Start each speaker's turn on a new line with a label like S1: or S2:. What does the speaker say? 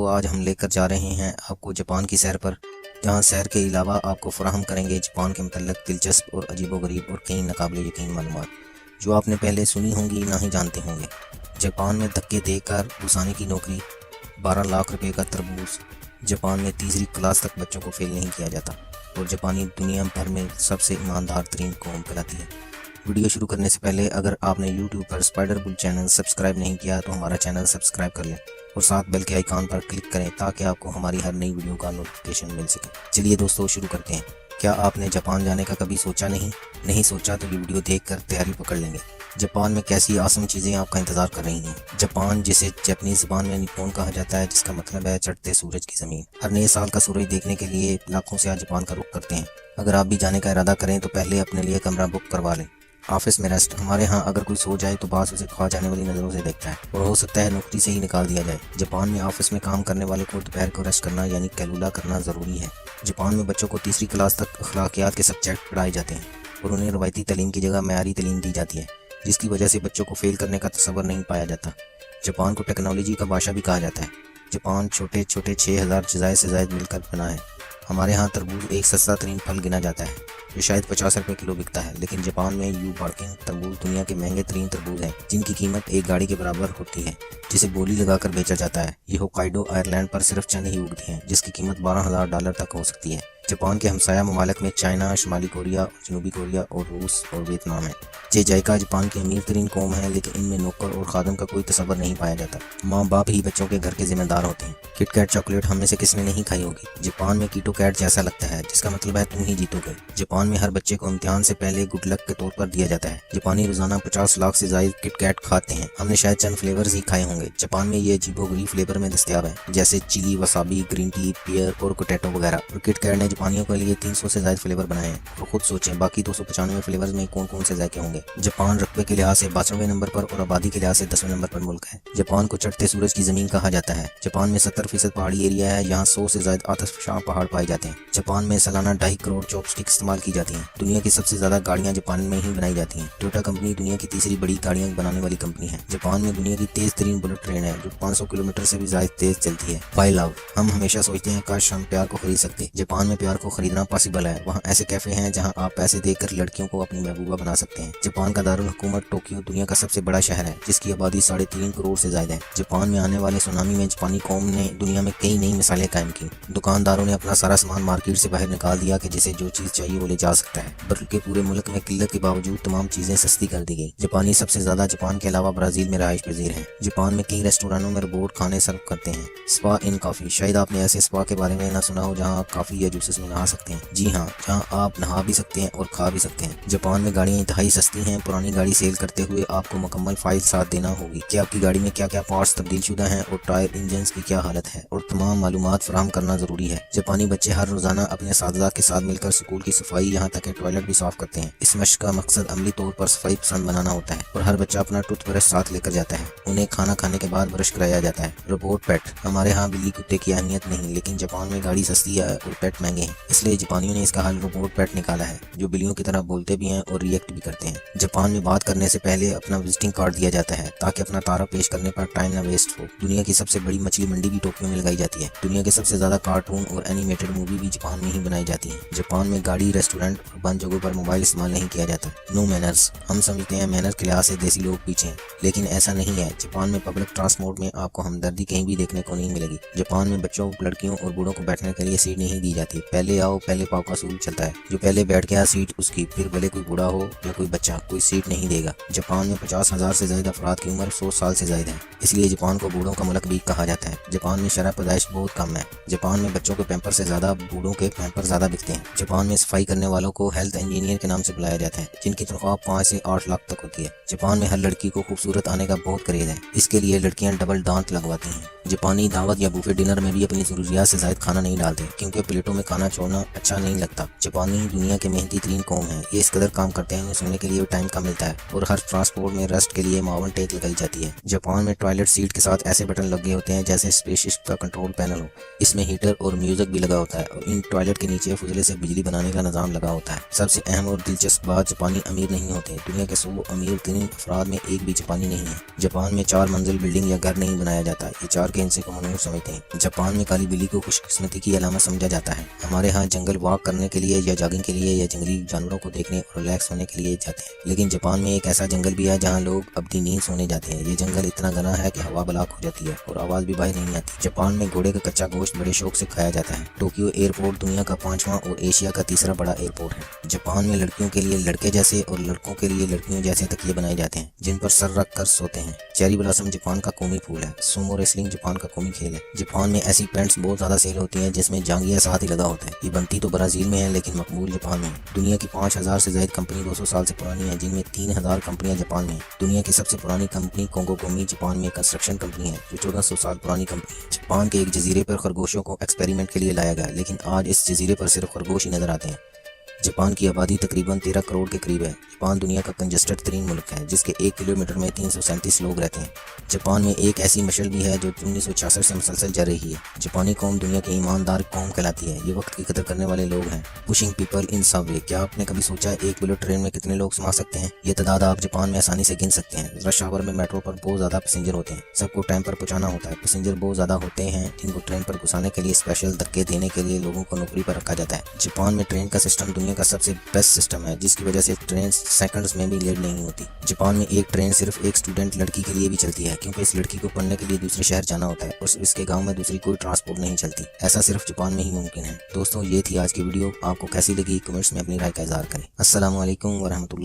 S1: دوستو، آج ہم لے کر جا رہے ہیں آپ کو جاپان کی سیر پر، جہاں سیر کے علاوہ آپ کو فراہم کریں گے جاپان کے متعلق دلچسپ اور عجیب و غریب اور کئی ناقابل یقین معلومات جو آپ نے پہلے سنی ہوں گی نہ ہی جانتے ہوں گے۔ جاپان میں دھکے دے کر گھسانے کی نوکری، 12 لاکھ روپے کا تربوز، جاپان میں تیسری کلاس تک بچوں کو فیل نہیں کیا جاتا، اور جاپانی دنیا بھر میں سب سے ایماندار ترین قوم کہلاتی ہے۔ ویڈیو شروع کرنے سے پہلے اگر آپ نے یوٹیوب پر اسپائڈر بل چینل سبسکرائب نہیں کیا تو ہمارا چینل سبسکرائب کر لیں اور ساتھ بیل کے آئیکن پر کلک کریں تاکہ آپ کو ہماری ہر نئی ویڈیو کا نوٹیفیکیشن مل سکے۔ چلیے دوستو شروع کرتے ہیں۔ کیا آپ نے جاپان جانے کا کبھی سوچا نہیں سوچا تو یہ ویڈیو دیکھ کر تیاری پکڑ لیں گے۔ جاپان میں کیسی آسم چیزیں آپ کا انتظار کر رہی ہیں۔ جاپان، جسے جاپنیز زبان میں نیپون کہا جاتا ہے، جس کا مطلب ہے چڑھتے سورج کی زمین، ہر نئے سال کا سورج دیکھنے کے لیے لاکھوں سیاح جاپان کا رخ کرتے ہیں۔ اگر آپ بھی جانے کا ارادہ کریں تو پہلے اپنے لیے کمرہ بک کروا لیں۔ آفس میں ریسٹ، ہمارے ہاں اگر کوئی سو جائے تو باس اسے کھا جانے والی نظروں سے دیکھتا ہے اور ہو سکتا ہے نوکری سے ہی نکال دیا جائے۔ جاپان میں آفس میں کام کرنے والے کو دوپہر کو ریسٹ کرنا یعنی کیلولا کرنا ضروری ہے۔ جاپان میں بچوں کو تیسری کلاس تک اخلاقیات کے سبجیکٹ پڑھائے جاتے ہیں اور انہیں روایتی تعلیم کی جگہ معیاری تعلیم دی جاتی ہے، جس کی وجہ سے بچوں کو فیل کرنے کا تصور نہیں پایا جاتا۔ جاپان کو ٹیکنالوجی کا بادشاہ بھی کہا جاتا ہے۔ جاپان چھوٹے 6000 جزائر سے زائد مل کر بنا ہے۔ ہمارے ہاں تربوز ایک سستا ترین پھل گنا جاتا ہے جو شاید 50 روپے کلو بکتا ہے، لیکن جاپان میں یو بارکنگ تربوز دنیا کے مہنگے ترین تربوز ہیں، جن کی قیمت ایک گاڑی کے برابر ہوتی ہے، جسے بولی لگا کر بیچا جاتا ہے۔ یہ ہوکائیڈو آئرلینڈ پر صرف چند ہی اگتی ہیں، جس کی قیمت $12,000 تک ہو سکتی ہے۔ جاپان کے ہمسایہ ممالک میں چائنا، شمالی کوریا اور جنوبی کوریا اور روس اور ویتنام ہے۔ جائکا جاپان کی امیر ترین قوم ہے، لیکن ان میں نوکر اور خادم کا کوئی تصور نہیں پایا جاتا۔ ماں باپ ہی بچوں کے گھر کے ذمہ دار ہوتے ہیں۔ کٹ کیٹ چاکلیٹ ہم میں سے کس نے نہیں کھائی ہوگی؟ جاپان میں کیٹو کیٹ جیسا لگتا ہے، جس کا مطلب ہے تم ہی جیتو گے۔ جاپان میں ہر بچے کو امتحان سے پہلے گڈ لک کے طور پر دیا جاتا ہے۔ جاپانی روزانہ 50 لاکھ سے زائد کٹ کیٹ کھاتے ہیں۔ ہم نے شاید چند فلیورز ہی کھائے ہوں گے۔ جاپان میں یہ عجیب و غریب فلیور میں دستیاب ہے، جیسے چلی، وسابی، گرین ٹی، پیئر اور پوٹیٹو وغیرہ۔ اور کٹ کیٹ نے جاپانیوں کے لیے 300 سے زائد فلیور بنائے ہیں، اور خود سوچیں باقی 295 فلیورز میں کون سے ذائقے ہوں گے۔ جاپان رقبے کے لحاظ سے 52ویں نمبر پر اور آبادی کے لحاظ سے 10ویں نمبر پر ملک ہے۔ جاپان کو چڑھتے سورج کی زمین کہا جاتا ہے۔ جاپان میں 70% پہاڑی ایریا ہے، یہاں 100 سے زائد آتش فشاں پہاڑ پائے جاتے ہیں۔ جاپان میں سالانہ 2.5 کروڑ چاپ سٹک استعمال کی جاتی ہیں۔ دنیا کی سب سے زیادہ گاڑیاں جاپان میں ہی بنائی جاتی ہیں۔ ٹویوٹا کمپنی دنیا کی تیسری بڑی گاڑیاں بنانے والی کمپنی ہے۔ جاپان میں دنیا کی تیز ترین بلٹ ٹرین ہے، جو 500 کلومیٹر سے بھی زائد تیز چلتی ہے۔ بائی لو، ہم ہمیشہ سوچتے ہیں کاش ہم پیار کو خرید سکتے۔ جاپان میں پیار کو خریدنا پاسبل ہے۔ وہاں ایسے کیفے ہیں جہاں آپ پیسے دے کر لڑکیوں کو اپنی محبوبہ بنا سکتے ہیں۔ جاپان کا دارالحکومت ٹوکیو دنیا کا سب سے بڑا شہر ہے، جس کی آبادی 3.5 کروڑ سے زائد ہے۔ جاپان میں آنے والے سونامی میں جاپانی قوم نے دنیا میں کئی نئی مثالیں قائم کی۔ دکانداروں نے اپنا سارا سامان مارکیٹ سے باہر نکال دیا کہ جسے جو چیز چاہیے وہ لے جا سکتا ہے، بلکہ پورے ملک میں قلت کے باوجود تمام چیزیں سستی کر دی گئی۔ جاپانی سب سے زیادہ جاپان کے علاوہ برازیل میں رہائش پذیر ہیں۔ جاپان میں کئی ریسٹورانوں میں روبوٹ کھانے سرو کرتے ہیں۔ سپا ان کافی، شاید آپ نے ایسے سپا کے بارے میں نہ سنا ہو جہاں آپ کافی یا جوسز میں نہا سکتے ہیں۔ جی ہاں، جہاں آپ نہا بھی سکتے ہیں اور کھا بھی سکتے ہیں۔ جاپان میں گاڑیاں انتہائی سستی ہیں۔ پرانی گاڑی سیل کرتے ہوئے آپ کو مکمل فائل ساتھ دینا ہوگی کہ آپ کی گاڑی میں کیا پارٹس تبدیل شدہ ہیں اور ٹائر، انجنز کی کیا حالت ہے، اور تمام معلومات فراہم کرنا ضروری ہے۔ جاپانی بچے ہر روزانہ اپنے اساتذہ کے ساتھ مل کر سکول کی صفائی، یہاں تک کہ ٹوائلٹ بھی صاف کرتے ہیں۔ اس مشق کا مقصد عملی طور پر صفائی پسند بنانا ہوتا ہے، اور ہر بچہ اپنا ٹوتھ برش ساتھ لے کر جاتا ہے۔ انہیں کھانا کھانے کے بعد برش کرایا جاتا ہے۔ روبوٹ پیٹ، ہمارے ہاں بلی کتے کی اہمیت نہیں، لیکن جاپان میں گاڑی سستی ہے اور پیٹ مہنگے ہیں، اس لیے جاپانیوں نے اس کا حل روبوٹ پیٹ نکالا ہے، جو بلیوں کی طرح بولتے بھی ہیں اور ریئیکٹ بھی کرتے ہیں۔ جاپان میں بات کرنے سے پہلے اپنا وزٹنگ کارڈ دیا جاتا ہے تاکہ اپنا تعارف پیش کرنے پر ٹائم نہ ویسٹ ہو۔ دنیا کی سب سے بڑی مچھلی منڈی بھی ٹوکیو میں لگائی جاتی ہے۔ دنیا کے سب سے زیادہ کارٹون اور اینیمیٹڈ مووی بھی جاپان میں ہی بنائی جاتی ہیں۔ جاپان میں گاڑی، ریسٹورنٹ اور بند جگہوں پر موبائل استعمال نہیں کیا جاتا۔ نو مینرز، ہم سمجھتے ہیں مینرز کے لحاظ سے دیسی لوگ پیچھے ہیں، لیکن ایسا نہیں ہے۔ جاپان میں پبلک ٹرانسپورٹ میں آپ کو ہمدردی کہیں بھی دیکھنے کو نہیں ملے گی۔ جاپان میں بچوں، لڑکیوں اور بوڑھوں کو بیٹھنے کے لیے سیٹ نہیں دی جاتی۔ پہلے آؤ پہلے پاؤ کا اصول چلتا ہے، جو پہلے بیٹھ گیا سیٹ اس کی، پھر بھلے کوئی بوڑھا ہو یا کوئی بچہ، کوئی سیٹ نہیں دے گا۔ جاپان میں 50,000 سے زائد افراد کی عمر 100 سال سے زائد ہے، اس لیے جاپان کو بوڑھوں کا ملک بھی کہا جاتا ہے۔ جاپان میں شرح پیدائش بہت کم ہے۔ جاپان میں بچوں کے پیمپر سے زیادہ بوڑھوں کے پیمپر زیادہ بکتے ہیں۔ جاپان میں صفائی کرنے والوں کو ہیلتھ انجینئر کے نام سے بلایا جاتا ہے، جن کی تنخواہ 5 سے 8 لاکھ تک ہوتی ہے۔ جاپان میں ہر لڑکی کو خوبصورت آنے کا بہت کریز ہے، اس کے لیے لڑکیاں ڈبل دانت لگواتی ہیں۔ جاپانی دعوت یا بوفے ڈنر میں بھی اپنی ضروریات سے زائد کھانا نہیں ڈالتے، کیونکہ پلیٹوں میں کھانا چھوڑنا اچھا نہیں لگتا۔ جاپانی دنیا کے محنتی ترین قوم ہیں، یہ اس قدر کام کرتے ہیں انہیں سونے کے لیے بھی ٹائم کم ملتا ہے، اور ہر ٹرانسپورٹ میں ریسٹ کے لیے معاون ٹیک لگائی جاتی ہے۔ جاپان میں ٹوائلٹ سیٹ کے ساتھ ایسے بٹن لگے ہوتے ہیں جیسے اسپیس قسط کا کنٹرول پینل ہو۔ اس میں ہیٹر اور میوزک بھی لگا ہوتا ہے اور ان ٹوائلٹ کے نیچے فضلے سے بجلی بنانے کا نظام لگا ہوتا ہے۔ سب سے اہم اور دلچسپ بات، جاپانی امیر نہیں ہوتے۔ دنیا کے 100 امیر ترین افراد میں ایک بھی جاپانی نہیں ہے۔ جاپان میں 4 منزل بلڈنگ یا گھر نہیں بنایا جاتا، یہ 4 کے حصے کو منحوس سمجھتے ہیں۔ جاپان میں کالی بلی کو خوش قسمتی کی علامت سمجھا جاتا ہے۔ ہمارے ہاں جنگل واک کرنے کے لیے یا جاگنگ کے لیے یا جنگلی جانوروں کو دیکھنے اور ریلیکس ہونے کے لیے جاتے ہیں، لیکن جاپان میں ایک ایسا جنگل بھی ہے جہاں لوگ اپنی نیند سونے جاتے ہیں۔ یہ جنگل اتنا گھنا ہے کہ ہوا بلاک ہو جاتی ہے اور آواز بھی باہر نہیں آتی۔ جاپان میں گھوڑے کا کچا گوشت بڑے شوق سے کھایا جاتا ہے۔ ٹوکیو ایئرپورٹ دنیا کا 5واں اور ایشیا کا 3را بڑا ایئرپورٹ ہے۔ جاپان میں لڑکیوں کے لیے لڑکے جیسے اور لڑکوں کے لیے لڑکیوں جیسے تکیے بنائے جاتے ہیں جن پر سر رکھ کر سوتے ہیں۔ چیری بلاسم جاپان کا قومی پھول ہے۔ سومو ریسلنگ جاپان کا قومی کھیل ہے۔ جاپان میں ایسی پینٹس بہت زیادہ سیل ہوتی ہیں جس میں جانگیا ساتھ ہی لگا ہوتا ہے۔ یہ بنتی تو برازیل میں ہے لیکن مقبول جاپان میں ہے۔ دنیا کی 5000 سے زائد کمپنی 200 سال سے پرانی ہے، جن میں 3000 کمپنیاں جاپان میں ہیں۔ دنیا کی سب سے پرانی کمپنی کونگو کومی جاپان میں کنسٹرکشن کمپنی ہے جو 1400 سال پرانی کمپنی ہے۔ جاپان کے ایک جزیرے پر خرگوشوں کو ایکسپیریمنٹ کے لیے لایا گیا، لیکن آج اس جزیرے پر صرف خرگوش ہی نظر آتے ہیں۔ جاپان کی آبادی تقریباً 13 کروڑ کے قریب ہے۔ جاپان دنیا کا کنجسٹڈ ترین ملک ہے جس کے 1 کلومیٹر میں 337 لوگ رہتے ہیں۔ جاپان میں ایک ایسی مشل بھی ہے جو 1966 سے مسلسل جل رہی ہے۔ جاپانی قوم دنیا کی ایماندار قوم کہلاتی ہے۔ یہ وقت کی قدر کرنے والے لوگ ہیں۔ پشنگ پیپل ان سب وے، کیا آپ نے کبھی سوچا ایک بلٹ ٹرین میں کتنے لوگ سما سکتے ہیں؟ یہ تعداد آپ جاپان میں آسانی سے گن سکتے ہیں۔ رش آور میں میٹرو پر بہت زیادہ پیسنجر ہوتے ہیں، سب کو ٹائم پر پہنچانا ہوتا ہے۔ پیسنجر بہت زیادہ ہوتے ہیں جن کو ٹرین پر گھسانے کے لیے اسپیشل دھکے دینے کے لیے لوگوں کو نوکری پر رکھا جاتا ہے۔ جاپان میں ٹرین کا سسٹم دنیا کا سب سے بیسٹ سسٹم ہے جس کی وجہ سے ٹرین سیکنڈز میں بھی لیٹ نہیں ہوتی۔ جاپان میں ایک ٹرین صرف ایک اسٹوڈنٹ لڑکی کے لیے بھی چلتی ہے کیونکہ اس لڑکی کو پڑھنے کے لیے دوسرے شہر جانا ہوتا ہے اور اس کے گاؤں میں دوسری کوئی ٹرانسپورٹ نہیں چلتی۔ ایسا صرف جاپان میں ہی ممکن ہے۔ دوستوں، یہ تھی آج کی ویڈیو، آپ کو کیسی لگی کمنٹس میں اپنی رائے کا اظہار کریں۔ السلام علیکم ورحمۃ اللہ۔